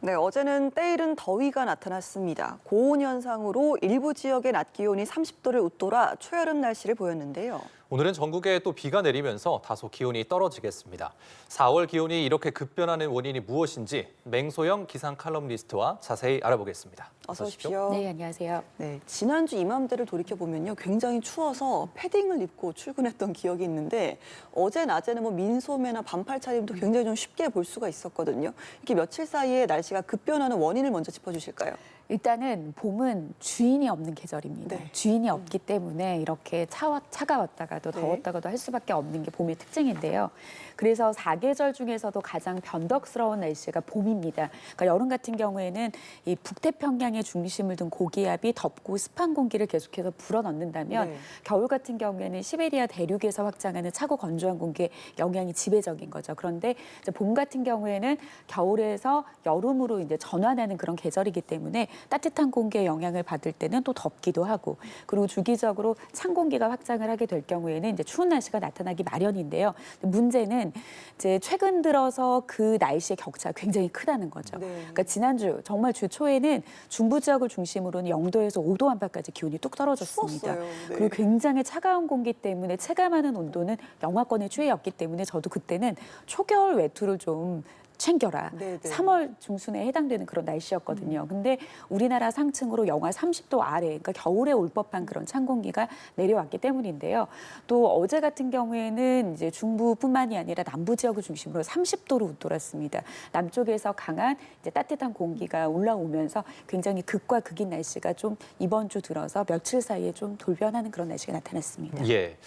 네, 어제는 때이른 더위가 나타났습니다. 고온 현상으로 일부 지역의 낮 기온이 30도를 웃돌아 초여름 날씨를 보였는데요. 오늘은 전국에 또 비가 내리면서 다소 기온이 떨어지겠습니다. 4월 기온이 이렇게 급변하는 원인이 무엇인지 맹소영 기상 칼럼니스트와 자세히 알아보겠습니다. 어서 오십시오. 네, 안녕하세요. 네, 지난주 이맘때를 돌이켜보면요. 굉장히 추워서 패딩을 입고 출근했던 기억이 있는데 어제 낮에는 민소매나 반팔 차림도 굉장히 좀 쉽게 볼 수가 있었거든요. 이렇게 며칠 사이에 날씨가 급변하는 원인을 먼저 짚어주실까요? 일단은 봄은 주인이 없는 계절입니다. 네. 주인이 없기 때문에 이렇게 차가웠다가도 네. 더웠다가도 할 수밖에 없는 게 봄의 특징인데요. 그래서 4계절 중에서도 가장 변덕스러운 날씨가 봄입니다. 그러니까 여름 같은 경우에는 이 북태평양의 중심을 둔 고기압이 덥고 습한 공기를 계속해서 불어넣는다면 네. 겨울 같은 경우에는 시베리아 대륙에서 확장하는 차고 건조한 공기의 영향이 지배적인 거죠. 그런데 이제 봄 같은 경우에는 겨울에서 여름으로 이제 전환하는 그런 계절이기 때문에 따뜻한 공기의 영향을 받을 때는 또 덥기도 하고, 그리고 주기적으로 찬 공기가 확장을 하게 될 경우에는 이제 추운 날씨가 나타나기 마련인데요. 문제는 이제 최근 들어서 그 날씨의 격차가 굉장히 크다는 거죠. 네. 그러니까 지난주 정말 주 초에는 중부 지역을 중심으로는 0도에서 5도 안팎까지 기온이 뚝 떨어졌습니다. 추웠어요. 네. 그리고 굉장히 차가운 공기 때문에 체감하는 온도는 영하권의 추위였기 때문에 저도 그때는 초겨울 외투를 좀 챙겨라. 네네. 3월 중순에 해당되는 그런 날씨였거든요. 근데 우리나라 상층으로 영하 30도 아래, 그러니까 겨울에 올 법한 그런 찬 공기가 내려왔기 때문인데요. 또 어제 같은 경우에는 이제 중부뿐만이 아니라 남부 지역을 중심으로 30도로 웃돌았습니다. 남쪽에서 강한 이제 따뜻한 공기가 올라오면서 굉장히 극과 극인 날씨가 좀 이번 주 들어서 며칠 사이에 좀 돌변하는 그런 날씨가 나타났습니다. 예,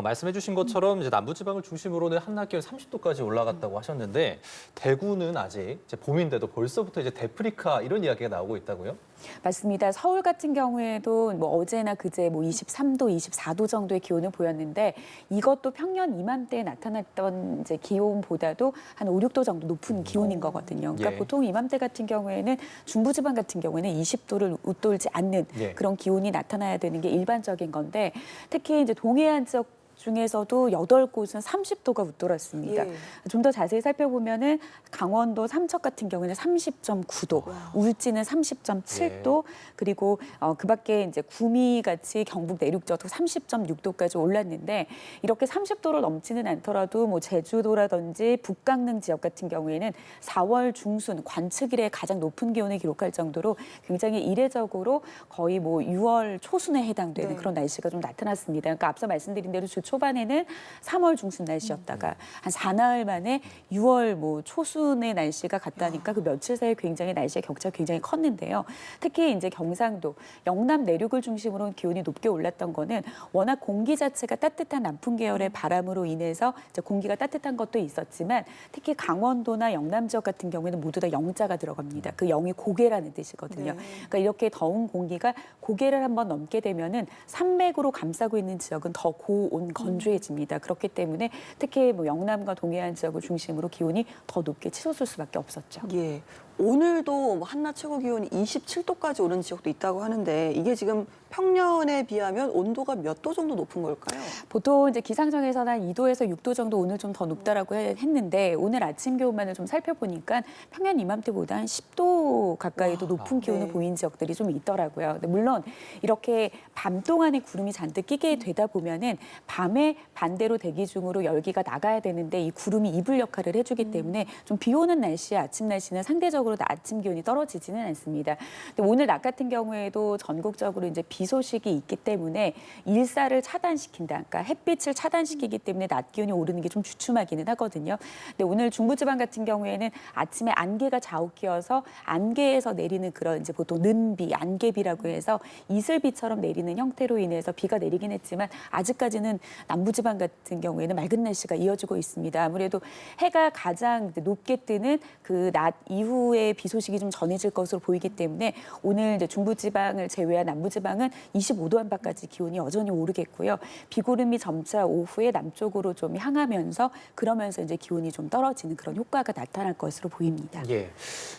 말씀해주신 것처럼 이제 남부지방을 중심으로는 한낮 기온 30도까지 올라갔다고 하셨는데 대구는 아직 이제 봄인데도 벌써부터 이제 데프리카 이런 이야기가 나오고 있다고요? 맞습니다. 서울 같은 경우에도 어제나 그제 23도, 24도 정도의 기온을 보였는데 이것도 평년 이맘때에 나타났던 이제 기온보다도 한 5, 6도 정도 높은 기온인 거거든요. 그러니까 예. 보통 이맘때 같은 경우에는 중부지방 같은 경우에는 20도를 웃돌지 않는 예. 그런 기온이 나타나야 되는 게 일반적인 건데, 특히 이제 동해안 지역 중에서도 8곳은 30도가 웃돌았습니다. 예. 좀 더 자세히 살펴보면은 강원도 삼척 같은 경우는 30.9도, 울진은 30.7도, 그리고 그 밖에 이제 구미 같이 경북 내륙 지역도 30.6도까지 올랐는데, 이렇게 30도를 넘지는 않더라도 제주도라든지 북강릉 지역 같은 경우에는 4월 중순 관측 이래 가장 높은 기온을 기록할 정도로 굉장히 이례적으로 거의 6월 초순에 해당되는 네. 그런 날씨가 좀 나타났습니다. 그러니까 앞서 말씀드린 대로 주 초반에는 3월 중순 날씨였다가 한 4나흘 만에 6월 초순의 날씨가 갔다니까 그 며칠 사이에 굉장히 날씨의 격차가 굉장히 컸는데요. 특히 이제 경상도, 영남 내륙을 중심으로 기온이 높게 올랐던 거는 워낙 공기 자체가 따뜻한 남풍 계열의 바람으로 인해서 이제 공기가 따뜻한 것도 있었지만, 특히 강원도나 영남 지역 같은 경우에는 모두 다 영자가 들어갑니다. 그 영이 고개라는 뜻이거든요. 네. 그러니까 이렇게 더운 공기가 고개를 한번 넘게 되면은 산맥으로 감싸고 있는 지역은 더 고온 건조해집니다. 그렇기 때문에 특히 영남과 동해안 지역을 중심으로 기온이 더 높게 치솟을 수밖에 없었죠. 예. 오늘도 한낮 최고 기온이 27도까지 오른 지역도 있다고 하는데 이게 지금 평년에 비하면 온도가 몇 도 정도 높은 걸까요? 보통 이제 기상청에서는 한 2도에서 6도 정도 오늘 좀 더 높다라고 했는데, 오늘 아침 기온만을 좀 살펴보니까 평년 이맘때보다 한 10도 가까이도 높은 기온을 네. 보인 지역들이 좀 있더라고요. 근데 물론 이렇게 밤 동안에 구름이 잔뜩 끼게 되다 보면은 밤에 반대로 대기 중으로 열기가 나가야 되는데 이 구름이 이불 역할을 해주기 때문에 좀 비 오는 날씨에 아침 날씨는 상대적으로 아침 기온이 떨어지지는 않습니다. 근데 오늘 낮 같은 경우에도 전국적으로 이제 비 소식이 있기 때문에 일사를 차단시킨다. 그러니까 햇빛을 차단시키기 때문에 낮 기온이 오르는 게 좀 주춤하기는 하거든요. 근데 오늘 중부지방 같은 경우에는 아침에 안개가 자욱끼어서 안개에서 내리는 그런 이제 보통 는비, 안개비라고 해서 이슬비처럼 내리는 형태로 인해서 비가 내리긴 했지만 아직까지는 남부지방 같은 경우에는 맑은 날씨가 이어지고 있습니다. 아무래도 해가 가장 높게 뜨는 그 낮 이후에 비 소식이 좀 전해질 것으로 보이기 때문에 오늘 이제 중부지방을 제외한 남부지방은 25도 안팎까지 기온이 여전히 오르겠고요. 비구름이 점차 오후에 남쪽으로 좀 향하면서 그러면서 이제 기온이 좀 떨어지는 그런 효과가 나타날 것으로 보입니다. 예.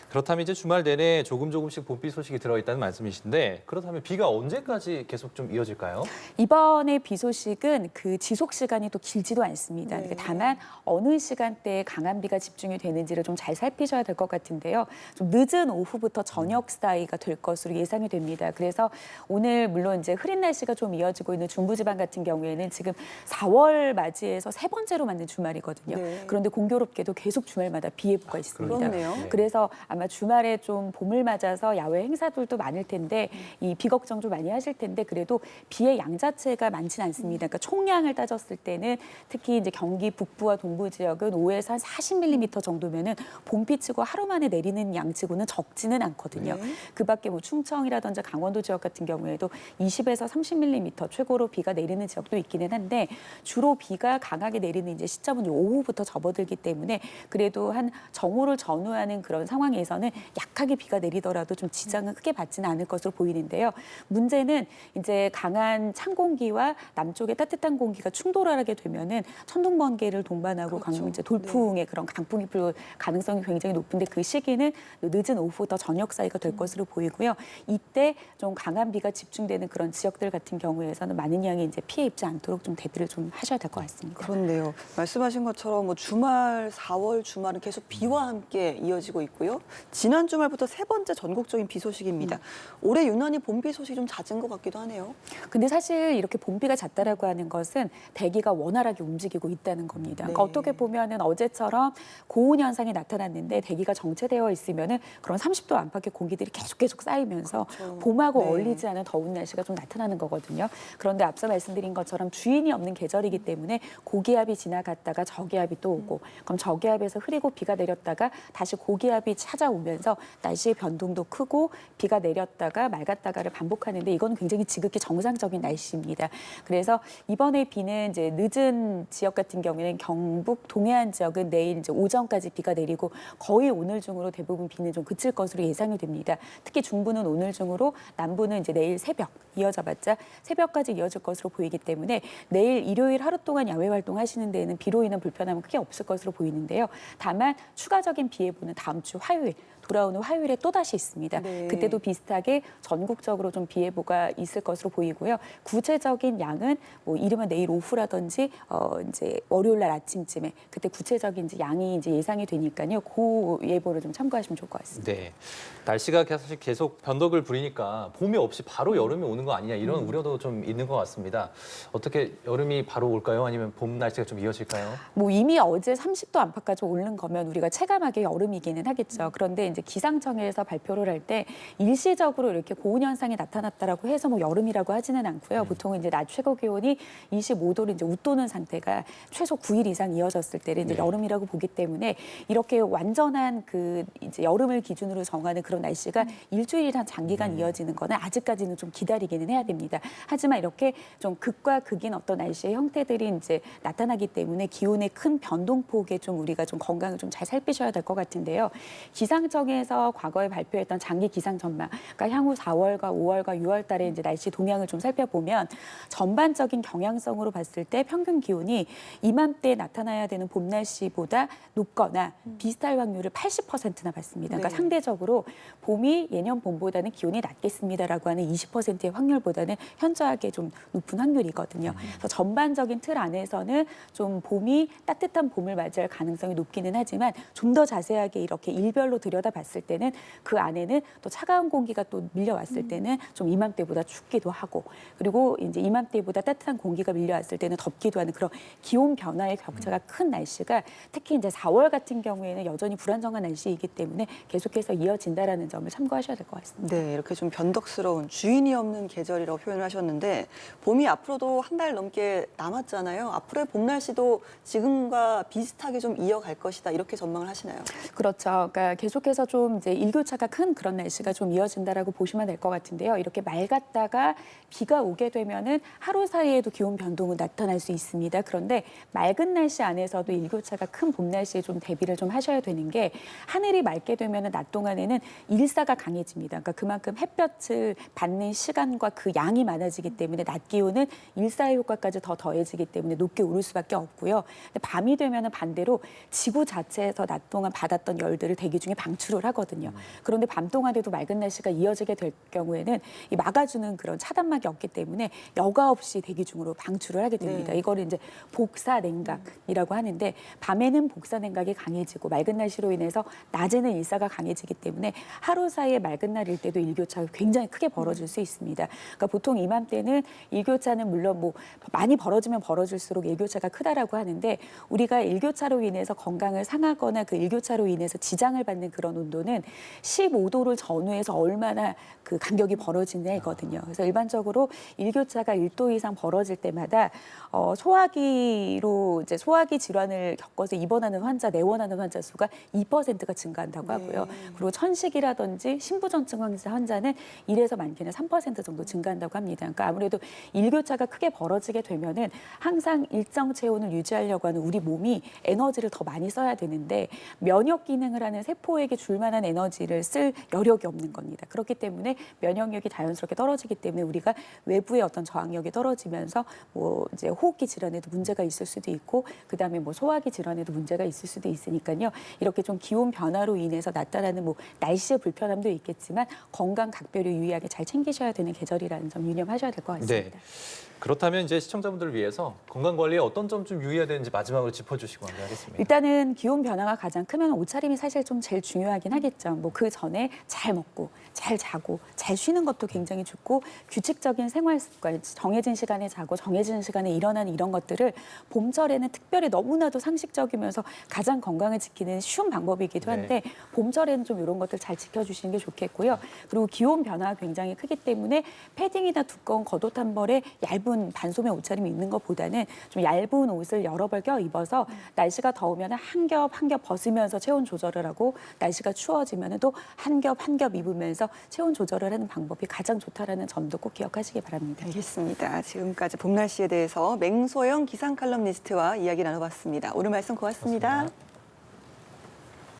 그렇다면 이제 주말 내내 조금씩 봄비 소식이 들어있다는 말씀이신데 그렇다면 비가 언제까지 계속 좀 이어질까요? 이번에 비 소식은 그 지속 시간이 또 길지도 않습니다. 네. 그러니까 다만 어느 시간대에 강한 비가 집중이 되는지를 좀 잘 살피셔야 될 것 같은데요. 좀 늦은 오후부터 저녁 사이가 될 것으로 예상이 됩니다. 그래서 오늘 물론 이제 흐린 날씨가 좀 이어지고 있는 중부지방 같은 경우에는 지금 4월 맞이해서 세 번째로 맞는 주말이거든요. 네. 그런데 공교롭게도 계속 주말마다 비 예보가 있습니다. 그렇네요. 그래서 아마 주말에 좀 봄을 맞아서 야외 행사들도 많을 텐데 이 비 걱정 좀 많이 하실 텐데 그래도 비의 양 자체가 많지는 않습니다. 그러니까 총량을 따졌을 때는 특히 이제 경기 북부와 동부 지역은 5에서 한 40mm 정도면은 봄비치고 하루 만에 내리는 양치고는 적지는 않거든요. 네. 그밖에 뭐 충청이라든지 강원도 지역 같은 경우에도 20에서 30mm 최고로 비가 내리는 지역도 있기는 한데 주로 비가 강하게 내리는 이제 시점은 오후부터 접어들기 때문에 그래도 한 정오를 전후하는 그런 상황에서는 약하게 비가 내리더라도 좀 지장은 크게 받지는 않을 것으로 보이는데요. 문제는 이제 강한 찬 공기와 남쪽의 따뜻한 공기가 충돌하게 되면은 천둥 번개를 동반하고 그렇죠. 이제 돌풍의 그런 강풍이 불 가능성이 굉장히 높은데 그 시기는 늦은 오후부터 저녁 사이가 될 것으로 보이고요. 이때 좀 강한 비가 집중되는 그런 지역들 같은 경우에서는 많은 양이 이제 피해 입지 않도록 좀 대비를 좀 하셔야 될 것 같습니다. 그렇네요. 말씀하신 것처럼 뭐 주말 4월 주말은 계속 비와 함께 이어지고 있고요. 지난 주말부터 세 번째 전국적인 비 소식입니다. 올해 유난히 봄비 소식이 좀 잦은 것 같기도 하네요. 근데 사실 이렇게 봄비가 잦다라고 하는 것은 대기가 원활하게 움직이고 있다는 겁니다. 그러니까 네. 어떻게 보면은 어제처럼 고온 현상이 나타났는데 대기가 정체되어 있으면은 그런 30도 안팎의 공기들이 계속 쌓이면서 그렇죠. 봄하고 네. 어울리지 않은 더운 날씨가 좀 나타나는 거거든요. 그런데 앞서 말씀드린 것처럼 주인이 없는 계절이기 때문에 고기압이 지나갔다가 저기압이 또 오고 그럼 저기압에서 흐리고 비가 내렸다가 다시 고기압이 찾아오면서 날씨의 변동도 크고 비가 내렸다가 맑았다가를 반복하는데 이건 굉장히 지극히 정상적인 날씨입니다. 그래서 이번에 비는 이제 늦은 지역 같은 경우에는 경북 동해안 지역은 내일 이제 오전까지 비가 내리고 거의 오늘 중으로 대부분 비는 좀 그칠 것으로 예상이 됩니다. 특히 중부는 오늘 중으로 남부는 이제 내일 새벽 이어져봤자 새벽까지 이어질 것으로 보이기 때문에 내일 일요일 하루 동안 야외 활동하시는 데에는 비로 인한 불편함은 크게 없을 것으로 보이는데요. 다만 추가적인 비 예보는 다음 주 화요일 돌아오는 화요일에 또다시 있습니다. 네. 그때도 비슷하게 전국적으로 좀 비 예보가 있을 것으로 보이고요. 구체적인 양은 뭐 이르면 내일 오후라든지 이제 월요일 날 아침쯤에 그때 구체적인 이제 양이 이제 예상이 되니까요. 그 예보를 좀 참고하시면 좋을 것 같습니다. 네. 날씨가 사실 계속 변덕을 부리니까 봄이 없이 바로 여름이 오는 거 아니냐 이런 우려도 좀 있는 것 같습니다. 어떻게 여름이 바로 올까요? 아니면 봄 날씨가 좀 이어질까요? 뭐 이미 어제 30도 안팎까지 오른 거면 우리가 체감하기에 여름이기는 하겠죠. 그런데 이제 기상청에서 발표를 할 때 일시적으로 이렇게 고온 현상이 나타났다라고 해서 뭐 여름이라고 하지는 않고요. 보통은 이제 낮 최고 기온이 25도를 이제 웃도는 상태가 최소 9일 이상 이어졌을 때를 이제 네. 여름이라고 보기 때문에 이렇게 완전한 그 이제 여름을 기준으로 정하는 그런 날씨가 일주일이란 장기간 이어지는 거는 아직까지는 좀 기다리기는 해야 됩니다. 하지만 이렇게 좀 극과 극인 어떤 날씨의 형태들이 이제 나타나기 때문에 기온의 큰 변동폭에 좀 우리가 좀 건강을 좀 잘 살피셔야 될 것 같은데요. 기상청에서 과거에 발표했던 장기 기상 전망, 그러니까 향후 4월과 5월과 6월 달에 이제 날씨 동향을 좀 살펴보면 전반적인 경향성으로 봤을 때 평균 기온이 이맘때 나타나야 되는 봄 날씨보다 높거나 비슷할 확률을 80%나 봤습니다. 그러니까 네. 상대적으로 봄이 예년 봄보다는 기온이 낮겠습니다라고 하는 20%의 확률보다는 현저하게 좀 높은 확률이거든요. 그래서 전반적인 틀 안에서는 좀 봄이 따뜻한 봄을 맞이할 가능성이 높기는 하지만 좀 더 자세하게 이렇게 일별로 들여다봤을 때는 그 안에는 또 차가운 공기가 또 밀려왔을 때는 좀 이맘때보다 춥기도 하고 그리고 이제 이맘때보다 따뜻한 공기가 밀려왔을 때는 덥기도 하는 그런 기온 변화의 격차가 큰 날씨가 특히 이제 4월 같은 경우에는 여전히 불안정한 날씨이기 때문에 계속해서 이어진다라는 점을 참고하셔야 될 것 같습니다. 네, 이렇게 좀 변덕스러운 주인이 없는 계절이라고 표현을 하셨는데 봄이 앞으로도 한 달 넘게 남았잖아요. 앞으로의 봄 날씨도 지금과 비슷하게 좀 이어갈 것이다 이렇게 전망을 하시나요? 그렇죠. 그러니까 계속해서 좀 이제 일교차가 큰 그런 날씨가 좀 이어진다라고 보시면 될 것 같은데요. 이렇게 맑았다가 비가 오게 되면은 하루 사이에도 기온 변동은 나타날 수 있습니다. 그런데 맑은 날씨 안에서도 일교차가 큰 봄 날씨에 좀 대비를 좀 하셔야 되는 게 하늘이 맑게 되면은 낮 동안에는 일사가 강해집니다. 그러니까 그만큼 햇볕을 받는 시간과 그 양이 많아지기 때문에 낮 기온은 일사의 효과까지 더 더해지기 때문에 높게 오를 수밖에 없고요. 근데 밤이 되면은 반대로 지구 자체에서 낮 동안 받았던 열들을 대기 중에 방출을 하거든요. 그런데 밤 동안에도 맑은 날씨가 이어지게 될 경우에는 이 막아주는 그런 차단막이 없기 때문에 여과 없이 대기 중으로 방출을 하게 됩니다. 네. 이거를 이제 복사 냉각이라고 하는데 밤에는 복사 냉각이 강해지고 맑은 날씨로 인해서 낮에 낮에는 일사가 강해지기 때문에 하루 사이에 맑은 날일 때도 일교차가 굉장히 크게 벌어질 수 있습니다. 그러니까 보통 이맘때는 일교차는 물론 뭐 많이 벌어지면 벌어질수록 일교차가 크다라고 하는데 우리가 일교차로 인해서 건강을 상하거나 그 일교차로 인해서 지장을 받는 그런 온도는 15도를 전후해서 얼마나 그 간격이 벌어지냐이거든요. 그래서 일반적으로 일교차가 1도 이상 벌어질 때마다 소화기로 이제 소화기 질환을 겪어서 입원하는 환자, 내원하는 환자 수가 2%가 증가한다고 하고요. 네. 그리고 천식이라든지 신부전증 환자는 1에서 많게는 3% 정도 증가한다고 합니다. 그러니까 아무래도 일교차가 크게 벌어지게 되면은 항상 일정 체온을 유지하려고 하는 우리 몸이 에너지를 더 많이 써야 되는데 면역 기능을 하는 세포에게 줄 만한 에너지를 쓸 여력이 없는 겁니다. 그렇기 때문에 면역력이 자연스럽게 떨어지기 때문에 우리가 외부의 어떤 저항력이 떨어지면서 뭐 이제 호흡기 질환에도 문제가 있을 수도 있고 그다음에 뭐 소화기 질환에도 문제가 있을 수도 있으니까요. 이렇게 좀 기온 변화로 인해서 나타나는 뭐 날씨의 불편함도 있겠지만 건강 각별히 유의하게 잘 챙기셔야 되는 계절이라는 점 유념하셔야 될 것 같습니다. 네. 그렇다면 이제 시청자분들을 위해서 건강 관리에 어떤 점 좀 유의해야 되는지 마지막으로 짚어주시고 마무리하겠습니다. 일단은 기온 변화가 가장 크면 옷차림이 사실 좀 제일 중요하긴 하겠죠. 뭐 그 전에 잘 먹고 잘 자고 잘 쉬는 것도 굉장히 좋고 규칙적인 생활 습관, 정해진 시간에 자고 정해진 시간에 일어나는 이런 것들을 봄철에는 특별히 너무나도 상식적이면서 가장 건강을 지키는 쉬운 방법이기도 한데 봄철에는 좀 이런 것들 잘 지켜주시는 게 좋겠고요. 그리고 기온 변화가 굉장히 크기 때문에 패딩이나 두꺼운 겉옷 한 벌에 얇은 반소매 옷차림이 있는 것보다는 좀 얇은 옷을 여러 벌 껴 입어서 날씨가 더우면 한 겹 한 겹 벗으면서 체온 조절을 하고 날씨가 추워지면 또 한 겹 한 겹 입으면서 체온 조절을 하는 방법이 가장 좋다라는 점도 꼭 기억하시기 바랍니다. 알겠습니다. 지금까지 봄 날씨에 대해서 맹소영 기상 칼럼니스트와 이야기 나눠봤습니다. 오늘 말씀 고맙습니다. 고맙습니다.